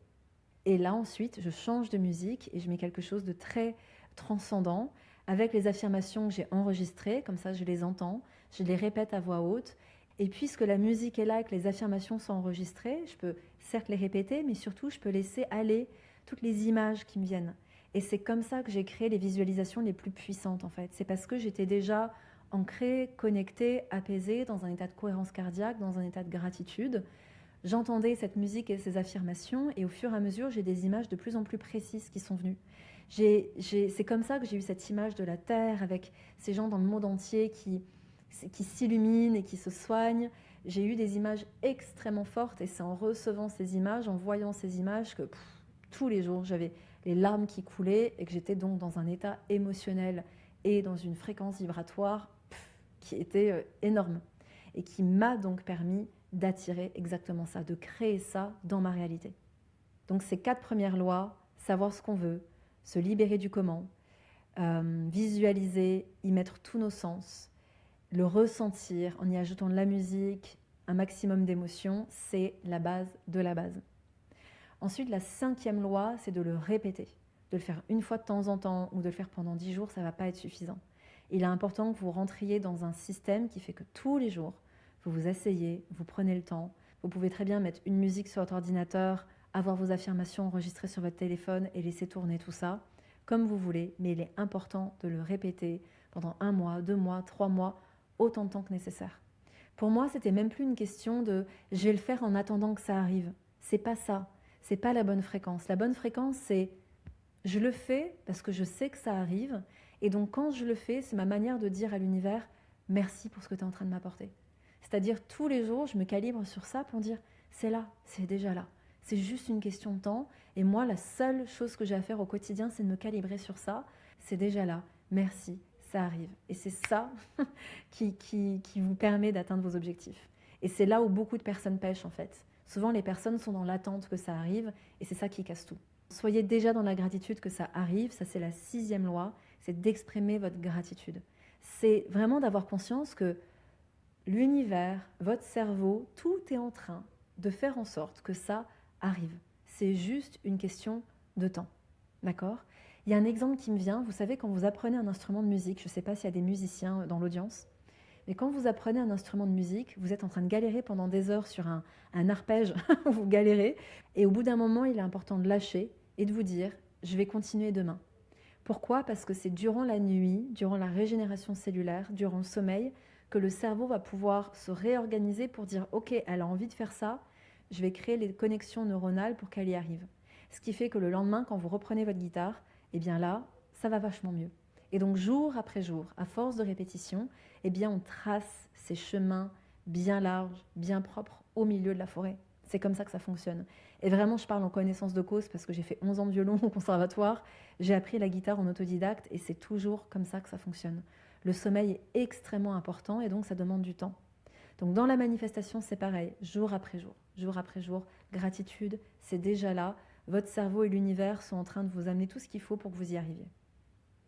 Et là ensuite, je change de musique et je mets quelque chose de très transcendant avec les affirmations que j'ai enregistrées, comme ça je les entends, je les répète à voix haute. Et puisque la musique est là et que les affirmations sont enregistrées, je peux certes les répéter, mais surtout je peux laisser aller toutes les images qui me viennent. Et c'est comme ça que j'ai créé les visualisations les plus puissantes en fait. C'est parce que j'étais déjà ancrée, connectée, apaisée, dans un état de cohérence cardiaque, dans un état de gratitude, j'entendais cette musique et ces affirmations, et au fur et à mesure, j'ai des images de plus en plus précises qui sont venues. C'est comme ça que j'ai eu cette image de la Terre, avec ces gens dans le monde entier qui s'illuminent et qui se soignent. J'ai eu des images extrêmement fortes, et c'est en recevant ces images, en voyant ces images, que tous les jours, j'avais les larmes qui coulaient, et que j'étais donc dans un état émotionnel et dans une fréquence vibratoire qui était énorme, et qui m'a donc permis d'attirer exactement ça, de créer ça dans ma réalité. Donc ces 4 premières lois, savoir ce qu'on veut, se libérer du comment, visualiser, y mettre tous nos sens, le ressentir en y ajoutant de la musique, un maximum d'émotions, c'est la base de la base. Ensuite, la 5e loi, c'est de le répéter. De le faire une fois de temps en temps ou de le faire pendant 10 jours, ça ne va pas être suffisant. Il est important que vous rentriez dans un système qui fait que tous les jours, vous vous asseyez, vous prenez le temps. Vous pouvez très bien mettre une musique sur votre ordinateur, avoir vos affirmations enregistrées sur votre téléphone et laisser tourner tout ça, comme vous voulez, mais il est important de le répéter pendant 1 mois, 2 mois, 3 mois, autant de temps que nécessaire. Pour moi, c'était même plus une question de « je vais le faire en attendant que ça arrive ». C'est pas ça, c'est pas la bonne fréquence. La bonne fréquence, c'est « je le fais parce que je sais que ça arrive ». Et donc quand je le fais, c'est ma manière de dire à l'univers « merci pour ce que tu es en train de m'apporter ». C'est-à-dire tous les jours, je me calibre sur ça pour dire « c'est là, c'est déjà là ». C'est juste une question de temps. Et moi, la seule chose que j'ai à faire au quotidien, c'est de me calibrer sur ça. C'est déjà là. Merci, ça arrive. Et c'est ça qui vous permet d'atteindre vos objectifs. Et c'est là où beaucoup de personnes pêchent en fait. Souvent, les personnes sont dans l'attente que ça arrive et c'est ça qui casse tout. Soyez déjà dans la gratitude que ça arrive. Ça, c'est la 6e loi. C'est d'exprimer votre gratitude. C'est vraiment d'avoir conscience que l'univers, votre cerveau, tout est en train de faire en sorte que ça arrive. C'est juste une question de temps. D'accord ? Il y a un exemple qui me vient. Vous savez, quand vous apprenez un instrument de musique, je ne sais pas s'il y a des musiciens dans l'audience, mais quand vous apprenez un instrument de musique, vous êtes en train de galérer pendant des heures sur un arpège, vous galérez, et au bout d'un moment, il est important de lâcher et de vous dire « je vais continuer demain ». Pourquoi ? Parce que c'est durant la nuit, durant la régénération cellulaire, durant le sommeil, que le cerveau va pouvoir se réorganiser pour dire « ok, elle a envie de faire ça, je vais créer les connexions neuronales pour qu'elle y arrive ». Ce qui fait que le lendemain, quand vous reprenez votre guitare, eh bien là, ça va vachement mieux. Et donc jour après jour, à force de répétition, eh bien on trace ces chemins bien larges, bien propres au milieu de la forêt. C'est comme ça que ça fonctionne. Et vraiment, je parle en connaissance de cause parce que j'ai fait 11 ans de violon au conservatoire, j'ai appris la guitare en autodidacte et c'est toujours comme ça que ça fonctionne. Le sommeil est extrêmement important et donc ça demande du temps. Donc dans la manifestation, c'est pareil, jour après jour, gratitude, c'est déjà là. Votre cerveau et l'univers sont en train de vous amener tout ce qu'il faut pour que vous y arriviez.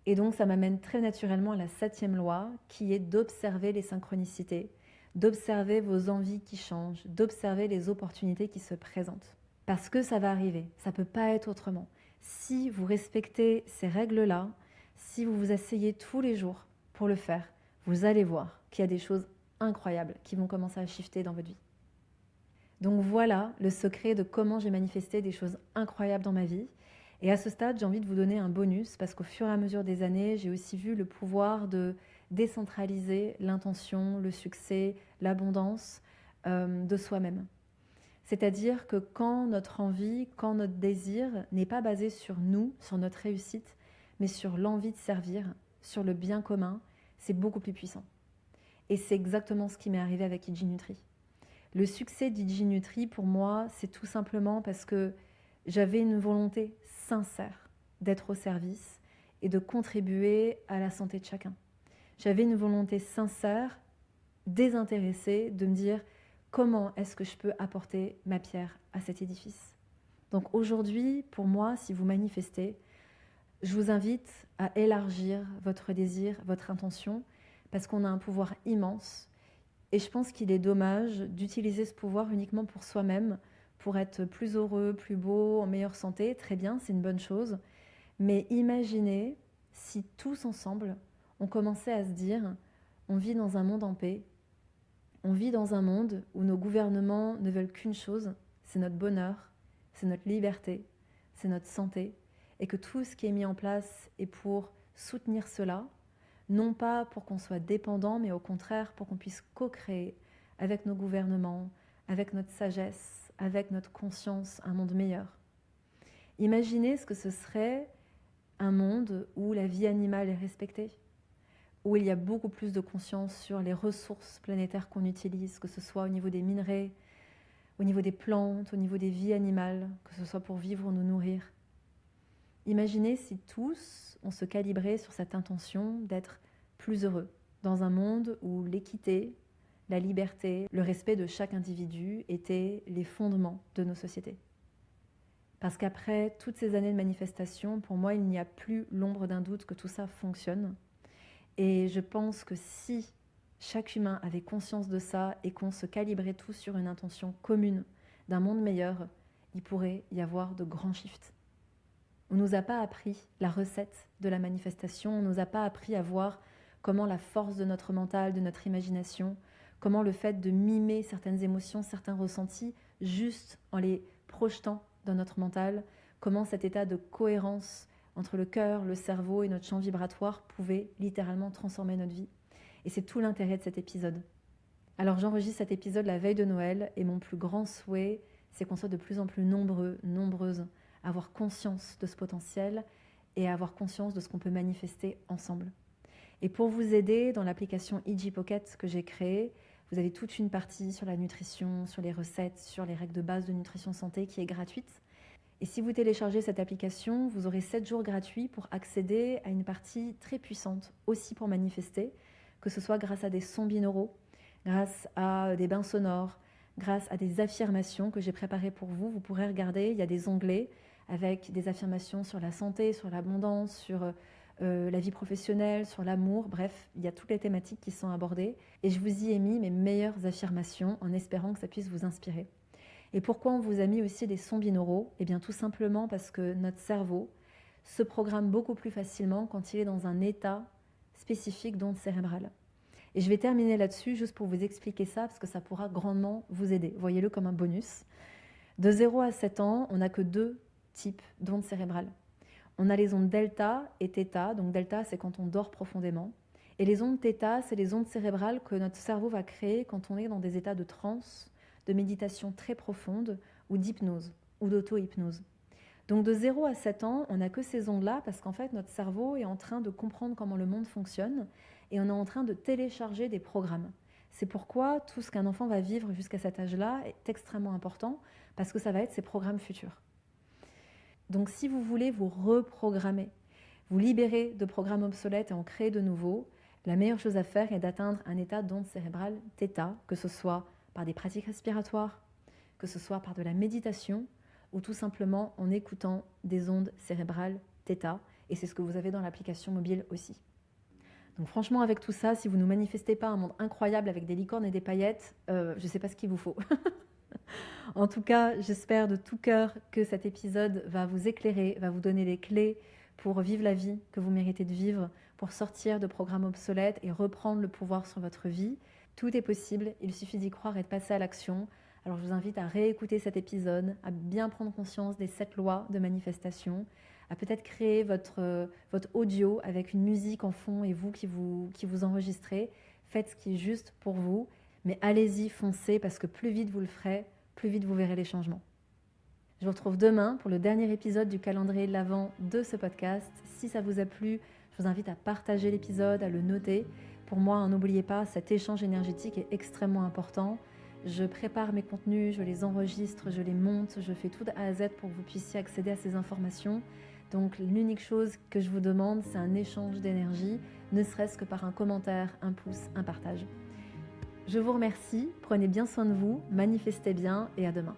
Et donc ça m'amène très naturellement à la 7e loi, qui est d'observer les synchronicités, d'observer vos envies qui changent, d'observer les opportunités qui se présentent. Parce que ça va arriver, ça ne peut pas être autrement. Si vous respectez ces règles-là, si vous vous asseyez tous les jours pour le faire, vous allez voir qu'il y a des choses incroyables qui vont commencer à shifter dans votre vie. Donc voilà le secret de comment j'ai manifesté des choses incroyables dans ma vie. Et à ce stade, j'ai envie de vous donner un bonus parce qu'au fur et à mesure des années, j'ai aussi vu le pouvoir de décentraliser l'intention, le succès, l'abondance de soi-même. C'est-à-dire que quand notre envie, quand notre désir n'est pas basé sur nous, sur notre réussite, mais sur l'envie de servir, sur le bien commun, c'est beaucoup plus puissant. Et c'est exactement ce qui m'est arrivé avec IG Nutri. Le succès d'IG Nutri, pour moi, c'est tout simplement parce que j'avais une volonté sincère d'être au service et de contribuer à la santé de chacun. J'avais une volonté sincère, désintéressée, de me dire comment est-ce que je peux apporter ma pierre à cet édifice. Donc aujourd'hui, pour moi, si vous manifestez, je vous invite à élargir votre désir, votre intention, parce qu'on a un pouvoir immense. Et je pense qu'il est dommage d'utiliser ce pouvoir uniquement pour soi-même, pour être plus heureux, plus beau, en meilleure santé. Très bien, c'est une bonne chose. Mais imaginez si tous ensemble, on commençait à se dire, on vit dans un monde en paix, on vit dans un monde où nos gouvernements ne veulent qu'une chose, c'est notre bonheur, c'est notre liberté, c'est notre santé, et que tout ce qui est mis en place est pour soutenir cela, non pas pour qu'on soit dépendant, mais au contraire pour qu'on puisse co-créer avec nos gouvernements, avec notre sagesse, avec notre conscience un monde meilleur. Imaginez ce que ce serait un monde où la vie animale est respectée, où il y a beaucoup plus de conscience sur les ressources planétaires qu'on utilise, que ce soit au niveau des minerais, au niveau des plantes, au niveau des vies animales, que ce soit pour vivre ou nous nourrir. Imaginez si tous on se calibrait sur cette intention d'être plus heureux, dans un monde où l'équité, la liberté, le respect de chaque individu étaient les fondements de nos sociétés. Parce qu'après toutes ces années de manifestation, pour moi, il n'y a plus l'ombre d'un doute que tout ça fonctionne. Et je pense que si chaque humain avait conscience de ça et qu'on se calibrait tous sur une intention commune d'un monde meilleur, il pourrait y avoir de grands shifts. On ne nous a pas appris la recette de la manifestation, on ne nous a pas appris à voir comment la force de notre mental, de notre imagination, comment le fait de mimer certaines émotions, certains ressentis, juste en les projetant dans notre mental, comment cet état de cohérence entre le cœur, le cerveau et notre champ vibratoire pouvait littéralement transformer notre vie. Et c'est tout l'intérêt de cet épisode. Alors j'enregistre cet épisode la veille de Noël et mon plus grand souhait, c'est qu'on soit de plus en plus nombreux, nombreuses, à avoir conscience de ce potentiel et à avoir conscience de ce qu'on peut manifester ensemble. Et pour vous aider, dans l'application EG Pocket que j'ai créée, vous avez toute une partie sur la nutrition, sur les recettes, sur les règles de base de nutrition santé qui est gratuite. Et si vous téléchargez cette application, vous aurez 7 jours gratuits pour accéder à une partie très puissante, aussi pour manifester, que ce soit grâce à des sons binauraux, grâce à des bains sonores, grâce à des affirmations que j'ai préparées pour vous. Vous pourrez regarder, il y a des onglets avec des affirmations sur la santé, sur l'abondance, sur la vie professionnelle, sur l'amour, bref, il y a toutes les thématiques qui sont abordées. Et je vous y ai mis mes meilleures affirmations en espérant que ça puisse vous inspirer. Et pourquoi on vous a mis aussi des sons binauraux? Eh bien tout simplement parce que notre cerveau se programme beaucoup plus facilement quand il est dans un état spécifique d'onde cérébrale. Et je vais terminer là-dessus juste pour vous expliquer ça parce que ça pourra grandement vous aider. Voyez-le comme un bonus. De 0 à 7 ans, on n'a que 2 types d'ondes cérébrales. On a les ondes delta et theta. Donc delta, c'est quand on dort profondément. Et les ondes theta, c'est les ondes cérébrales que notre cerveau va créer quand on est dans des états de transe, de méditation très profonde ou d'hypnose ou d'auto-hypnose. Donc de 0 à 7 ans, on n'a que ces ondes-là parce qu'en fait, notre cerveau est en train de comprendre comment le monde fonctionne et on est en train de télécharger des programmes. C'est pourquoi tout ce qu'un enfant va vivre jusqu'à cet âge-là est extrêmement important parce que ça va être ses programmes futurs. Donc si vous voulez vous reprogrammer, vous libérer de programmes obsolètes et en créer de nouveaux, la meilleure chose à faire est d'atteindre un état d'onde cérébrale θ, que ce soit par des pratiques respiratoires, que ce soit par de la méditation ou tout simplement en écoutant des ondes cérébrales θ. Et c'est ce que vous avez dans l'application mobile aussi. Donc franchement, avec tout ça, si vous ne manifestez pas un monde incroyable avec des licornes et des paillettes, je ne sais pas ce qu'il vous faut. En tout cas, j'espère de tout cœur que cet épisode va vous éclairer, va vous donner les clés pour vivre la vie que vous méritez de vivre, pour sortir de programmes obsolètes et reprendre le pouvoir sur votre vie. Tout est possible, il suffit d'y croire et de passer à l'action. Alors je vous invite à réécouter cet épisode, à bien prendre conscience des 7 lois de manifestation, à peut-être créer votre audio avec une musique en fond et vous qui vous enregistrez. Faites ce qui est juste pour vous, mais allez-y, foncez, parce que plus vite vous le ferez, plus vite vous verrez les changements. Je vous retrouve demain pour le dernier épisode du calendrier de l'Avent de ce podcast. Si ça vous a plu, je vous invite à partager l'épisode, à le noter. Pour moi, n'oubliez pas, cet échange énergétique est extrêmement important. Je prépare mes contenus, je les enregistre, je les monte, je fais tout de A à Z pour que vous puissiez accéder à ces informations. Donc l'unique chose que je vous demande, c'est un échange d'énergie, ne serait-ce que par un commentaire, un pouce, un partage. Je vous remercie, prenez bien soin de vous, manifestez bien et à demain.